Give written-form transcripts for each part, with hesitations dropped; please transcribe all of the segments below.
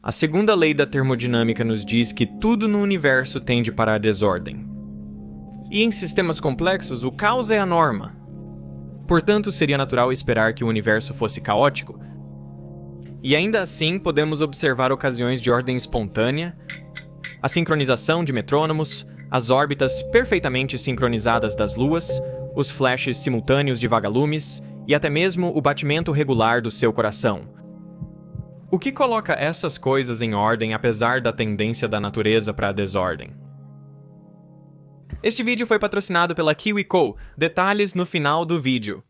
A segunda lei da termodinâmica nos diz que tudo no universo tende para a desordem. E em sistemas complexos, o caos é a norma. Portanto, seria natural esperar que o universo fosse caótico. E ainda assim, podemos observar ocasiões de ordem espontânea, a sincronização de metrônomos, as órbitas perfeitamente sincronizadas das luas, os flashes simultâneos de vagalumes e até mesmo o batimento regular do seu coração. O que coloca essas coisas em ordem apesar da tendência da natureza para a desordem? Este vídeo foi patrocinado pela KiwiCo. Detalhes no final do vídeo.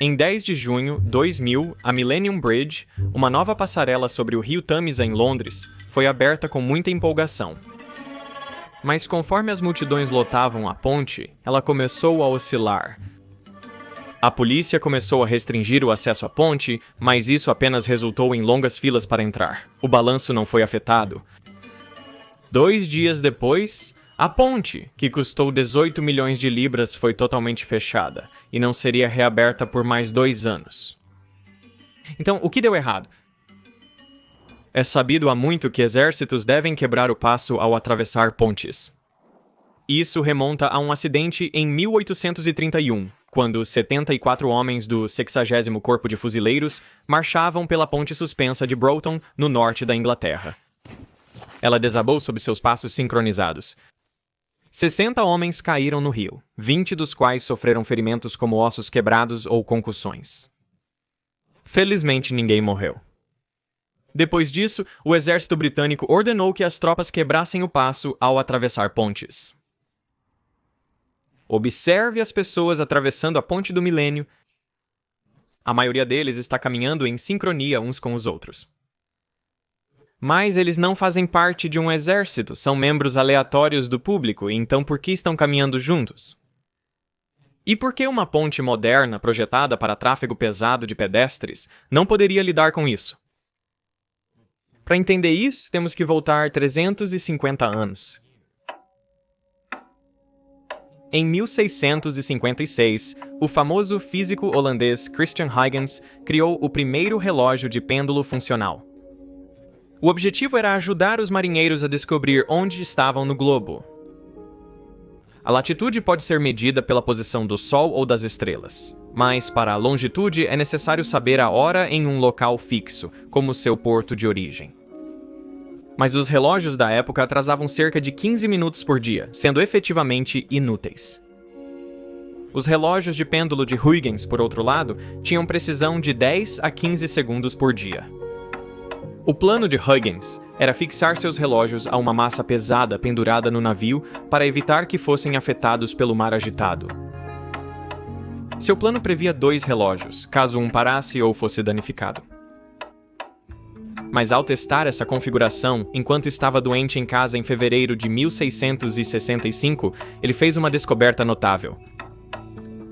Em 10 de junho de 2000, a Millennium Bridge, uma nova passarela sobre o rio Tâmisa em Londres, foi aberta com muita empolgação. Mas conforme as multidões lotavam a ponte, ela começou a oscilar. A polícia começou a restringir o acesso à ponte, mas isso apenas resultou em longas filas para entrar. O balanço não foi afetado. 2 dias depois, a ponte, que custou 18 milhões de libras, foi totalmente fechada e não seria reaberta por mais 2 anos. Então, o que deu errado? É sabido há muito que exércitos devem quebrar o passo ao atravessar pontes. Isso remonta a um acidente em 1831, quando 74 homens do 60º Corpo de Fuzileiros marchavam pela ponte suspensa de Broughton, no norte da Inglaterra. Ela desabou sob seus passos sincronizados. 60 homens caíram no rio, 20 dos quais sofreram ferimentos como ossos quebrados ou concussões. Felizmente ninguém morreu. Depois disso, o exército britânico ordenou que as tropas quebrassem o passo ao atravessar pontes. Observe as pessoas atravessando a ponte do milênio. A maioria deles está caminhando em sincronia uns com os outros. Mas eles não fazem parte de um exército, são membros aleatórios do público, então por que estão caminhando juntos? E por que uma ponte moderna, projetada para tráfego pesado de pedestres, não poderia lidar com isso? Para entender isso, temos que voltar 350 anos. Em 1656, o famoso físico holandês Christian Huygens criou o primeiro relógio de pêndulo funcional. O objetivo era ajudar os marinheiros a descobrir onde estavam no globo. A latitude pode ser medida pela posição do Sol ou das estrelas, mas para a longitude é necessário saber a hora em um local fixo, como seu porto de origem. Mas os relógios da época atrasavam cerca de 15 minutos por dia, sendo efetivamente inúteis. Os relógios de pêndulo de Huygens, por outro lado, tinham precisão de 10 a 15 segundos por dia. O plano de Huygens era fixar seus relógios a uma massa pesada pendurada no navio para evitar que fossem afetados pelo mar agitado. Seu plano previa 2 relógios, caso um parasse ou fosse danificado. Mas ao testar essa configuração, enquanto estava doente em casa em fevereiro de 1665, ele fez uma descoberta notável.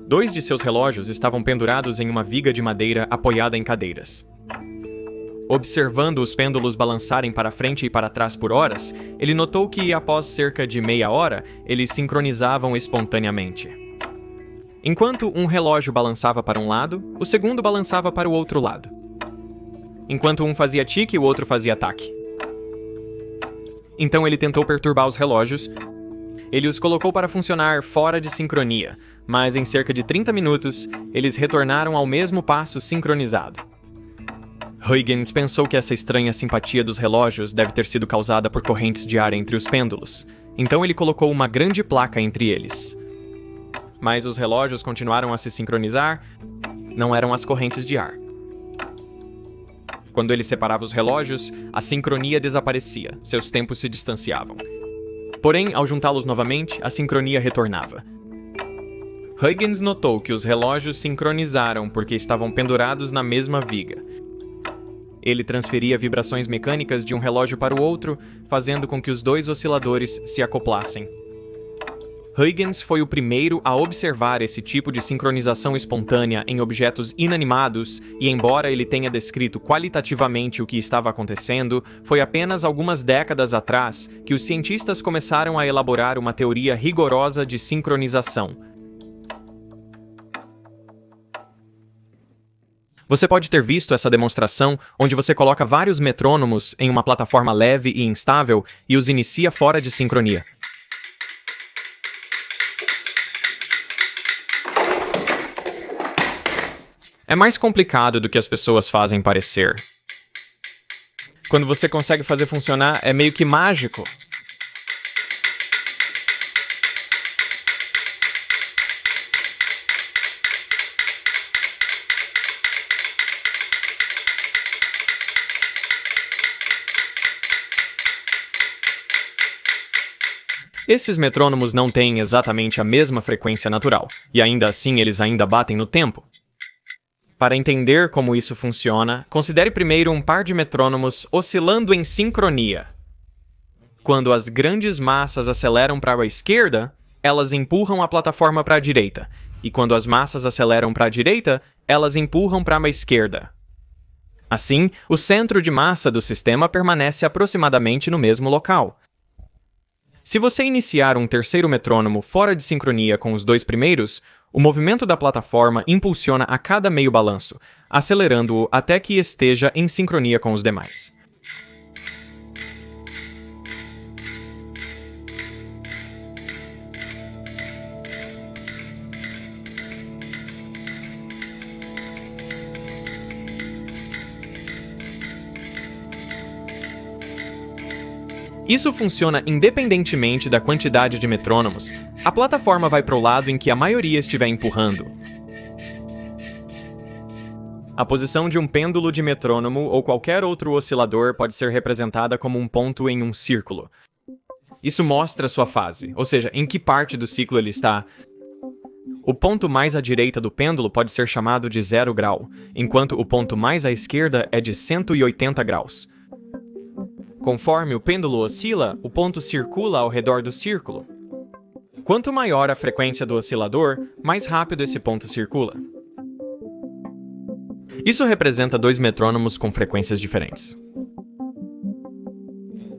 2 de seus relógios estavam pendurados em uma viga de madeira apoiada em cadeiras. Observando os pêndulos balançarem para frente e para trás por horas, ele notou que, após cerca de meia hora, eles sincronizavam espontaneamente. Enquanto um relógio balançava para um lado, o segundo balançava para o outro lado. Enquanto um fazia tique, o outro fazia taque. Então ele tentou perturbar os relógios. Ele os colocou para funcionar fora de sincronia, mas em cerca de 30 minutos, eles retornaram ao mesmo passo sincronizado. Huygens pensou que essa estranha simpatia dos relógios deve ter sido causada por correntes de ar entre os pêndulos, então ele colocou uma grande placa entre eles. Mas os relógios continuaram a se sincronizar, não eram as correntes de ar. Quando ele separava os relógios, a sincronia desaparecia, seus tempos se distanciavam. Porém, ao juntá-los novamente, a sincronia retornava. Huygens notou que os relógios sincronizaram porque estavam pendurados na mesma viga. Ele transferia vibrações mecânicas de um relógio para o outro, fazendo com que os 2 osciladores se acoplassem. Huygens foi o primeiro a observar esse tipo de sincronização espontânea em objetos inanimados e, embora ele tenha descrito qualitativamente o que estava acontecendo, foi apenas algumas décadas atrás que os cientistas começaram a elaborar uma teoria rigorosa de sincronização. Você pode ter visto essa demonstração onde você coloca vários metrônomos em uma plataforma leve e instável e os inicia fora de sincronia. É mais complicado do que as pessoas fazem parecer. Quando você consegue fazer funcionar, é meio que mágico. Esses metrônomos não têm exatamente a mesma frequência natural, e ainda assim eles ainda batem no tempo. Para entender como isso funciona, considere primeiro um par de metrônomos oscilando em sincronia. Quando as grandes massas aceleram para a esquerda, elas empurram a plataforma para a direita, e quando as massas aceleram para a direita, elas empurram para a esquerda. Assim, o centro de massa do sistema permanece aproximadamente no mesmo local. Se você iniciar um terceiro metrônomo fora de sincronia com os dois primeiros, o movimento da plataforma impulsiona a cada meio balanço, acelerando-o até que esteja em sincronia com os demais. Isso funciona independentemente da quantidade de metrônomos. A plataforma vai para o lado em que a maioria estiver empurrando. A posição de um pêndulo de metrônomo ou qualquer outro oscilador pode ser representada como um ponto em um círculo. Isso mostra sua fase, ou seja, em que parte do ciclo ele está. O ponto mais à direita do pêndulo pode ser chamado de 0 grau, enquanto o ponto mais à esquerda é de 180 graus. Conforme o pêndulo oscila, o ponto circula ao redor do círculo. Quanto maior a frequência do oscilador, mais rápido esse ponto circula. Isso representa dois metrônomos com frequências diferentes.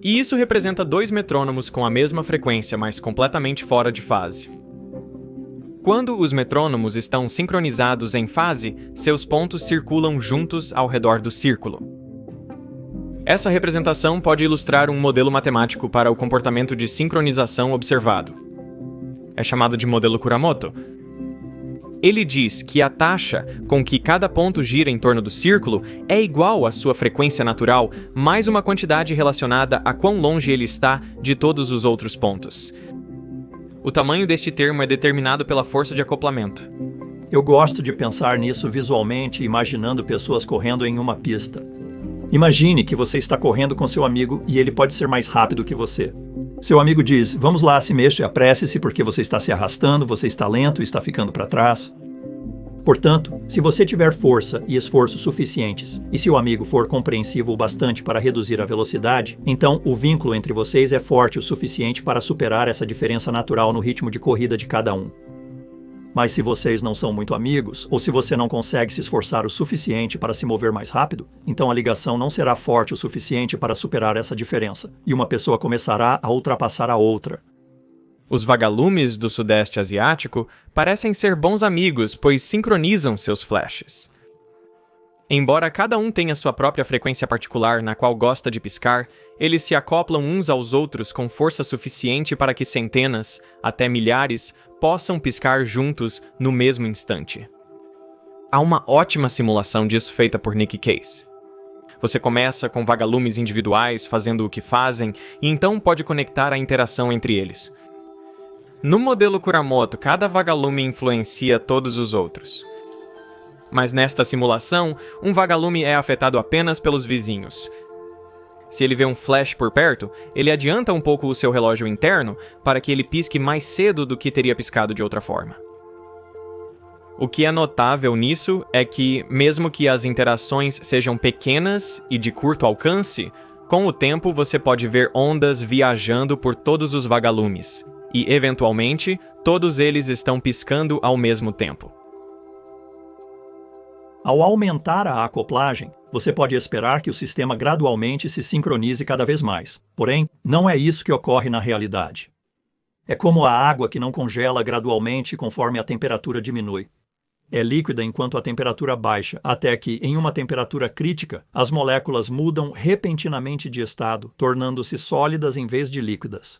E isso representa dois metrônomos com a mesma frequência, mas completamente fora de fase. Quando os metrônomos estão sincronizados em fase, seus pontos circulam juntos ao redor do círculo. Essa representação pode ilustrar um modelo matemático para o comportamento de sincronização observado. É chamado de modelo Kuramoto. Ele diz que a taxa com que cada ponto gira em torno do círculo é igual à sua frequência natural mais uma quantidade relacionada a quão longe ele está de todos os outros pontos. O tamanho deste termo é determinado pela força de acoplamento. Eu gosto de pensar nisso visualmente, imaginando pessoas correndo em uma pista. Imagine que você está correndo com seu amigo e ele pode ser mais rápido que você. Seu amigo diz, vamos lá, se mexa e apresse-se porque você está se arrastando, você está lento e está ficando para trás. Portanto, se você tiver força e esforço suficientes, e se o amigo for compreensivo o bastante para reduzir a velocidade, então o vínculo entre vocês é forte o suficiente para superar essa diferença natural no ritmo de corrida de cada um. Mas se vocês não são muito amigos, ou se você não consegue se esforçar o suficiente para se mover mais rápido, então a ligação não será forte o suficiente para superar essa diferença, e uma pessoa começará a ultrapassar a outra. Os vagalumes do Sudeste Asiático parecem ser bons amigos, pois sincronizam seus flashes. Embora cada um tenha sua própria frequência particular na qual gosta de piscar, eles se acoplam uns aos outros com força suficiente para que centenas, até milhares, possam piscar juntos no mesmo instante. Há uma ótima simulação disso feita por Nick Case. Você começa com vagalumes individuais fazendo o que fazem e então pode conectar a interação entre eles. No modelo Kuramoto, cada vagalume influencia todos os outros. Mas nesta simulação, um vagalume é afetado apenas pelos vizinhos. Se ele vê um flash por perto, ele adianta um pouco o seu relógio interno para que ele pisque mais cedo do que teria piscado de outra forma. O que é notável nisso é que, mesmo que as interações sejam pequenas e de curto alcance, com o tempo você pode ver ondas viajando por todos os vagalumes, e, eventualmente, todos eles estão piscando ao mesmo tempo. Ao aumentar a acoplagem, você pode esperar que o sistema gradualmente se sincronize cada vez mais. Porém, não é isso que ocorre na realidade. É como a água que não congela gradualmente conforme a temperatura diminui. É líquida enquanto a temperatura baixa, até que, em uma temperatura crítica, as moléculas mudam repentinamente de estado, tornando-se sólidas em vez de líquidas.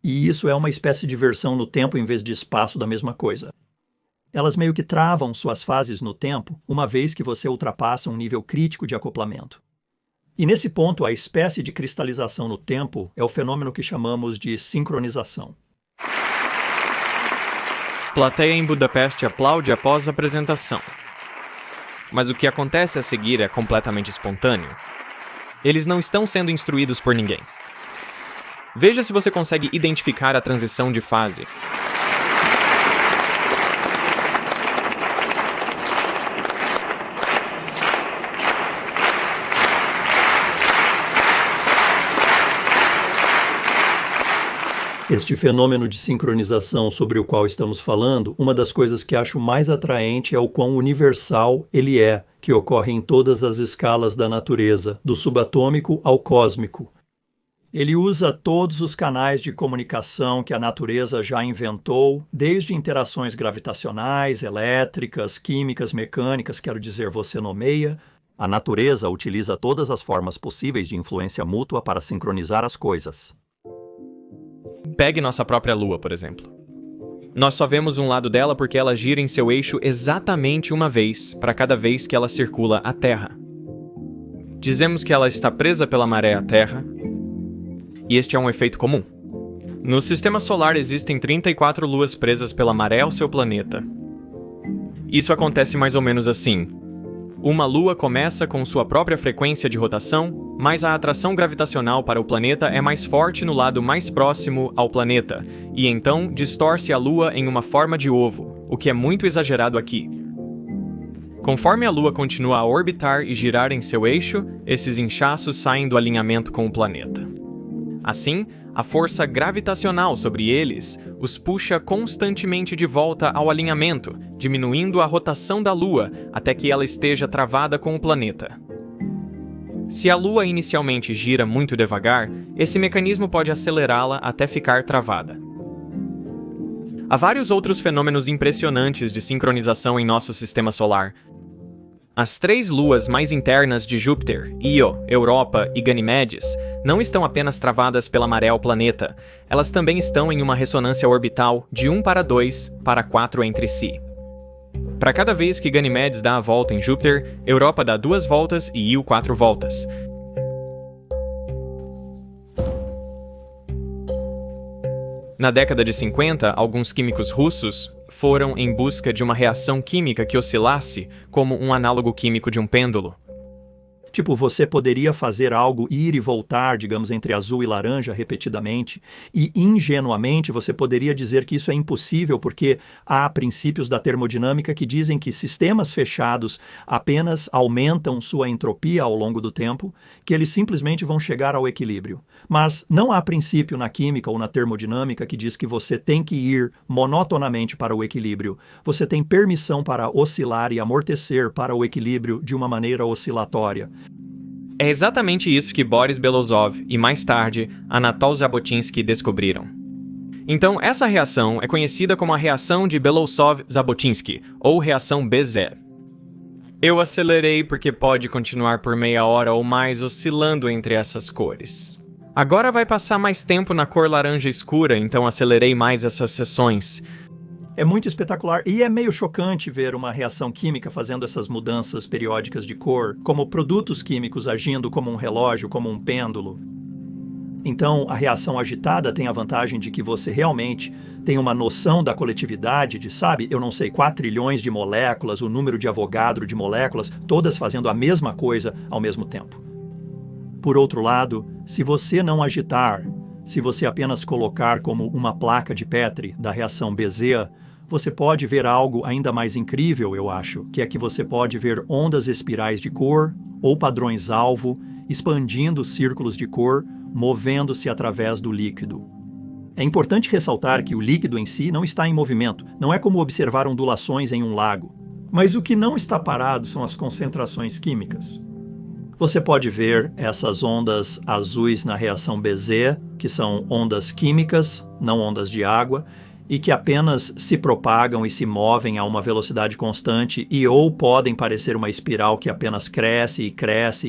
E isso é uma espécie de versão no tempo em vez de espaço da mesma coisa. Elas meio que travam suas fases no tempo, uma vez que você ultrapassa um nível crítico de acoplamento. E nesse ponto, a espécie de cristalização no tempo é o fenômeno que chamamos de sincronização. Plateia em Budapeste aplaude após a apresentação. Mas o que acontece a seguir é completamente espontâneo. Eles não estão sendo instruídos por ninguém. Veja se você consegue identificar a transição de fase. Este fenômeno de sincronização sobre o qual estamos falando, uma das coisas que acho mais atraente é o quão universal ele é, que ocorre em todas as escalas da natureza, do subatômico ao cósmico. Ele usa todos os canais de comunicação que a natureza já inventou, desde interações gravitacionais, elétricas, químicas, mecânicas, quero dizer, você nomeia. A natureza utiliza todas as formas possíveis de influência mútua para sincronizar as coisas. Pegue nossa própria Lua, por exemplo. Nós só vemos um lado dela porque ela gira em seu eixo exatamente uma vez, para cada vez que ela circula a Terra. Dizemos que ela está presa pela maré à Terra, e este é um efeito comum. No Sistema Solar existem 34 luas presas pela maré ao seu planeta. Isso acontece mais ou menos assim. Uma lua começa com sua própria frequência de rotação, mas a atração gravitacional para o planeta é mais forte no lado mais próximo ao planeta, e então distorce a lua em uma forma de ovo, o que é muito exagerado aqui. Conforme a lua continua a orbitar e girar em seu eixo, esses inchaços saem do alinhamento com o planeta. Assim, a força gravitacional sobre eles os puxa constantemente de volta ao alinhamento, diminuindo a rotação da Lua até que ela esteja travada com o planeta. Se a Lua inicialmente gira muito devagar, esse mecanismo pode acelerá-la até ficar travada. Há vários outros fenômenos impressionantes de sincronização em nosso sistema solar. As 3 luas mais internas de Júpiter, Io, Europa e Ganimedes, não estão apenas travadas pela maré ao planeta, elas também estão em uma ressonância orbital de 1:2 para 4 entre si. Para cada vez que Ganimedes dá a volta em Júpiter, Europa dá 2 voltas e Io 4 voltas. Na década de 50, alguns químicos russos foram em busca de uma reação química que oscilasse como um análogo químico de um pêndulo. Tipo, você poderia fazer algo ir e voltar, digamos, entre azul e laranja repetidamente, e ingenuamente você poderia dizer que isso é impossível porque há princípios da termodinâmica que dizem que sistemas fechados apenas aumentam sua entropia ao longo do tempo, que eles simplesmente vão chegar ao equilíbrio. Mas não há princípio na química ou na termodinâmica que diz que você tem que ir monotonamente para o equilíbrio. Você tem permissão para oscilar e amortecer para o equilíbrio de uma maneira oscilatória. É exatamente isso que Boris Belozov e, mais tarde, Anatol Zhabotinsky descobriram. Então, essa reação é conhecida como a reação de Belousov-Zhabotinsky, ou reação BZ. Eu acelerei porque pode continuar por meia hora ou mais oscilando entre essas cores. Agora vai passar mais tempo na cor laranja escura, então acelerei mais essas sessões. É muito espetacular e é meio chocante ver uma reação química fazendo essas mudanças periódicas de cor, como produtos químicos agindo como um relógio, como um pêndulo. Então, a reação agitada tem a vantagem de que você realmente tem uma noção da coletividade, de, sabe, eu não sei, 4 trilhões de moléculas, o número de Avogadro de moléculas, todas fazendo a mesma coisa ao mesmo tempo. Por outro lado, se você não agitar, se você apenas colocar como uma placa de Petri da reação Bézier, você pode ver algo ainda mais incrível, eu acho, que é que você pode ver ondas espirais de cor ou padrões-alvo expandindo círculos de cor, movendo-se através do líquido. É importante ressaltar que o líquido em si não está em movimento, não é como observar ondulações em um lago. Mas o que não está parado são as concentrações químicas. Você pode ver essas ondas azuis na reação Bézier, que são ondas químicas, não ondas de água, e que apenas se propagam e se movem a uma velocidade constante e ou podem parecer uma espiral que apenas cresce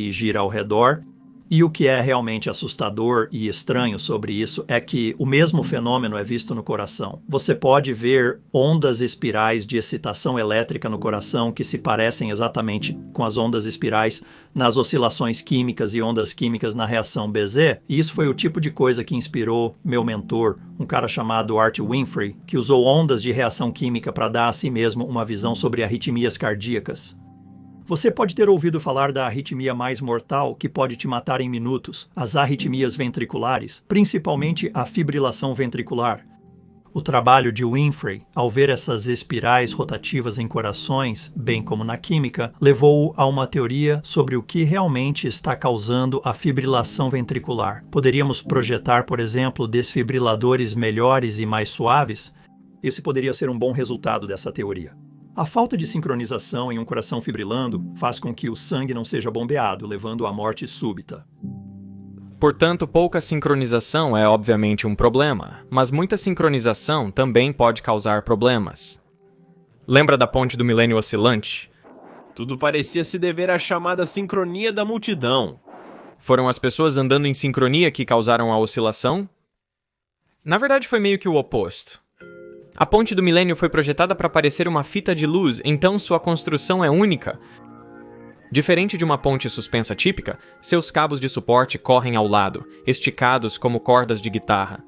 e gira ao redor. E o que é realmente assustador e estranho sobre isso é que o mesmo fenômeno é visto no coração. Você pode ver ondas espirais de excitação elétrica no coração que se parecem exatamente com as ondas espirais nas oscilações químicas e ondas químicas na reação Bézet. E isso foi o tipo de coisa que inspirou meu mentor, um cara chamado Art Winfrey, que usou ondas de reação química para dar a si mesmo uma visão sobre arritmias cardíacas. Você pode ter ouvido falar da arritmia mais mortal que pode te matar em minutos, as arritmias ventriculares, principalmente a fibrilação ventricular. O trabalho de Winfrey, ao ver essas espirais rotativas em corações, bem como na química, levou-o a uma teoria sobre o que realmente está causando a fibrilação ventricular. Poderíamos projetar, por exemplo, desfibriladores melhores e mais suaves? Esse poderia ser um bom resultado dessa teoria. A falta de sincronização em um coração fibrilando faz com que o sangue não seja bombeado, levando à morte súbita. Portanto, pouca sincronização é obviamente um problema, mas muita sincronização também pode causar problemas. Lembra da ponte do milênio oscilante? Tudo parecia se dever à chamada sincronia da multidão. Foram as pessoas andando em sincronia que causaram a oscilação? Na verdade, foi meio que o oposto. A ponte do milênio foi projetada para parecer uma fita de luz, então sua construção é única. Diferente de uma ponte suspensa típica, seus cabos de suporte correm ao lado, esticados como cordas de guitarra.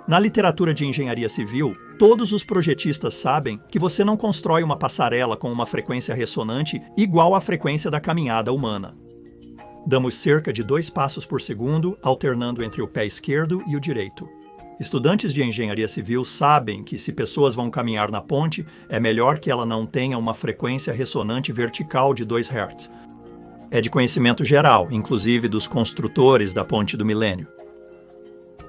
Na literatura de engenharia civil, todos os projetistas sabem que você não constrói uma passarela com uma frequência ressonante igual à frequência da caminhada humana. Damos cerca de 2 passos por segundo, alternando entre o pé esquerdo e o direito. Estudantes de engenharia civil sabem que se pessoas vão caminhar na ponte, é melhor que ela não tenha uma frequência ressonante vertical de 2 Hz. É de conhecimento geral, inclusive dos construtores da ponte do milênio.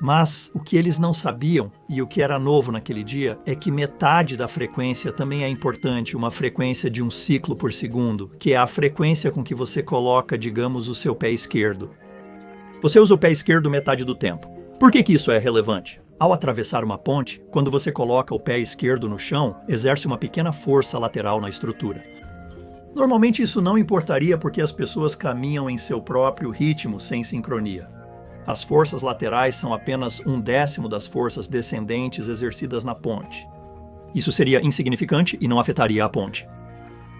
Mas o que eles não sabiam, e o que era novo naquele dia, é que metade da frequência também é importante, uma frequência de 1 ciclo por segundo, que é a frequência com que você coloca, digamos, o seu pé esquerdo. Você usa o pé esquerdo metade do tempo. Por que isso é relevante? Ao atravessar uma ponte, quando você coloca o pé esquerdo no chão, exerce uma pequena força lateral na estrutura. Normalmente isso não importaria porque as pessoas caminham em seu próprio ritmo sem sincronia. As forças laterais são apenas 1/10 das forças descendentes exercidas na ponte. Isso seria insignificante e não afetaria a ponte.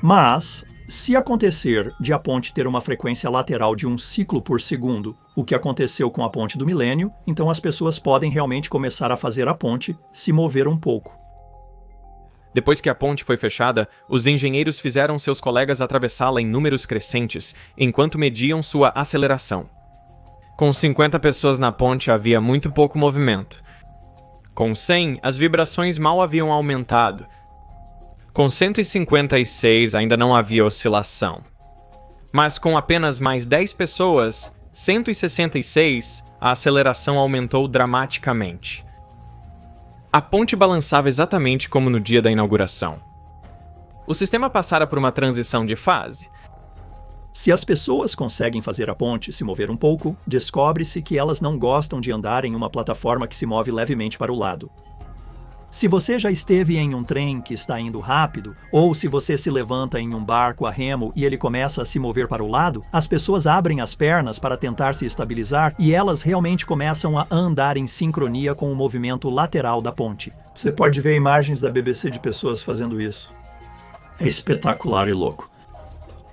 Mas, se acontecer de a ponte ter uma frequência lateral de 1 ciclo por segundo, o que aconteceu com a ponte do milênio, então as pessoas podem realmente começar a fazer a ponte se mover um pouco. Depois que a ponte foi fechada, os engenheiros fizeram seus colegas atravessá-la em números crescentes, enquanto mediam sua aceleração. Com 50 pessoas na ponte havia muito pouco movimento. Com 100, as vibrações mal haviam aumentado. Com 156 ainda não havia oscilação. Mas com apenas mais 10 pessoas, 166, a aceleração aumentou dramaticamente. A ponte balançava exatamente como no dia da inauguração. O sistema passara por uma transição de fase. Se as pessoas conseguem fazer a ponte se mover um pouco, descobre-se que elas não gostam de andar em uma plataforma que se move levemente para o lado. Se você já esteve em um trem que está indo rápido, ou se você se levanta em um barco a remo e ele começa a se mover para o lado, as pessoas abrem as pernas para tentar se estabilizar e elas realmente começam a andar em sincronia com o movimento lateral da ponte. Você pode ver imagens da BBC de pessoas fazendo isso. É espetacular e louco.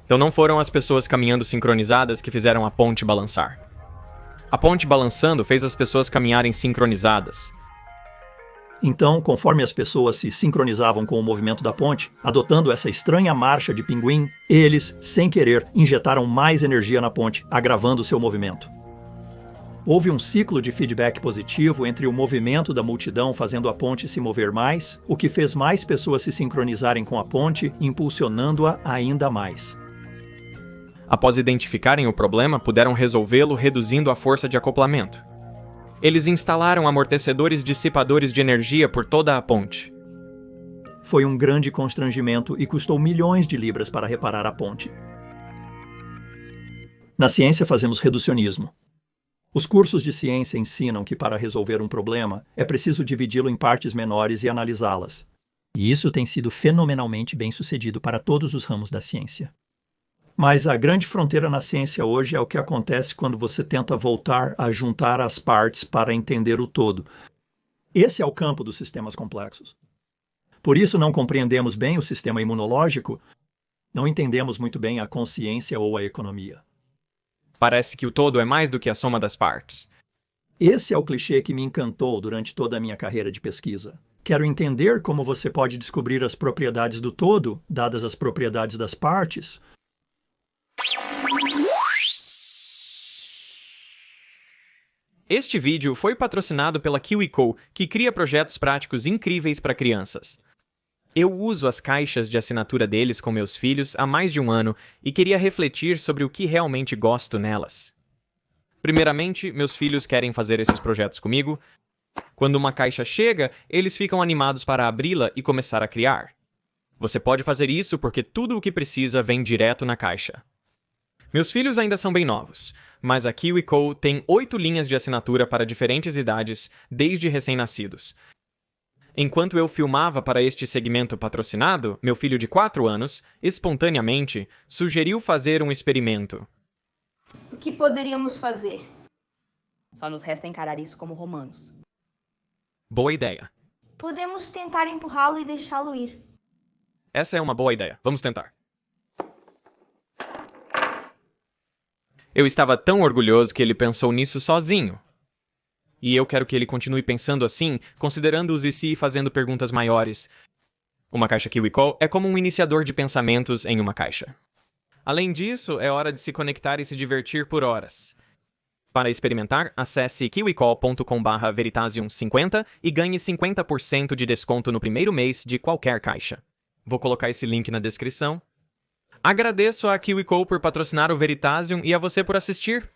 Então não foram as pessoas caminhando sincronizadas que fizeram a ponte balançar. A ponte balançando fez as pessoas caminharem sincronizadas. Então, conforme as pessoas se sincronizavam com o movimento da ponte, adotando essa estranha marcha de pinguim, eles, sem querer, injetaram mais energia na ponte, agravando seu movimento. Houve um ciclo de feedback positivo entre o movimento da multidão fazendo a ponte se mover mais, o que fez mais pessoas se sincronizarem com a ponte, impulsionando-a ainda mais. Após identificarem o problema, puderam resolvê-lo reduzindo a força de acoplamento. Eles instalaram amortecedores dissipadores de energia por toda a ponte. Foi um grande constrangimento e custou milhões de libras para reparar a ponte. Na ciência fazemos reducionismo. Os cursos de ciência ensinam que para resolver um problema é preciso dividi-lo em partes menores e analisá-las. E isso tem sido fenomenalmente bem-sucedido para todos os ramos da ciência. Mas a grande fronteira na ciência hoje é o que acontece quando você tenta voltar a juntar as partes para entender o todo. Esse é o campo dos sistemas complexos. Por isso não compreendemos bem o sistema imunológico, não entendemos muito bem a consciência ou a economia. Parece que o todo é mais do que a soma das partes. Esse é o clichê que me encantou durante toda a minha carreira de pesquisa. Quero entender como você pode descobrir as propriedades do todo, dadas as propriedades das partes. Este vídeo foi patrocinado pela KiwiCo, que cria projetos práticos incríveis para crianças. Eu uso as caixas de assinatura deles com meus filhos há mais de um ano e queria refletir sobre o que realmente gosto nelas. Primeiramente, meus filhos querem fazer esses projetos comigo. Quando uma caixa chega, eles ficam animados para abri-la e começar a criar. Você pode fazer isso porque tudo o que precisa vem direto na caixa. Meus filhos ainda são bem novos, mas a KiwiCo tem 8 linhas de assinatura para diferentes idades, desde recém-nascidos. Enquanto eu filmava para este segmento patrocinado, meu filho de 4 anos, espontaneamente, sugeriu fazer um experimento. O que poderíamos fazer? Só nos resta encarar isso como romanos. Boa ideia. Podemos tentar empurrá-lo e deixá-lo ir. Essa é uma boa ideia. Vamos tentar. Eu estava tão orgulhoso que ele pensou nisso sozinho. E eu quero que ele continue pensando assim, considerando os e se e fazendo perguntas maiores. Uma caixa KiwiCo é como um iniciador de pensamentos em uma caixa. Além disso, é hora de se conectar e se divertir por horas. Para experimentar, acesse kiwico.com/veritasium50 e ganhe 50% de desconto no primeiro mês de qualquer caixa. Vou colocar esse link na descrição. Agradeço a KiwiCo por patrocinar o Veritasium e a você por assistir.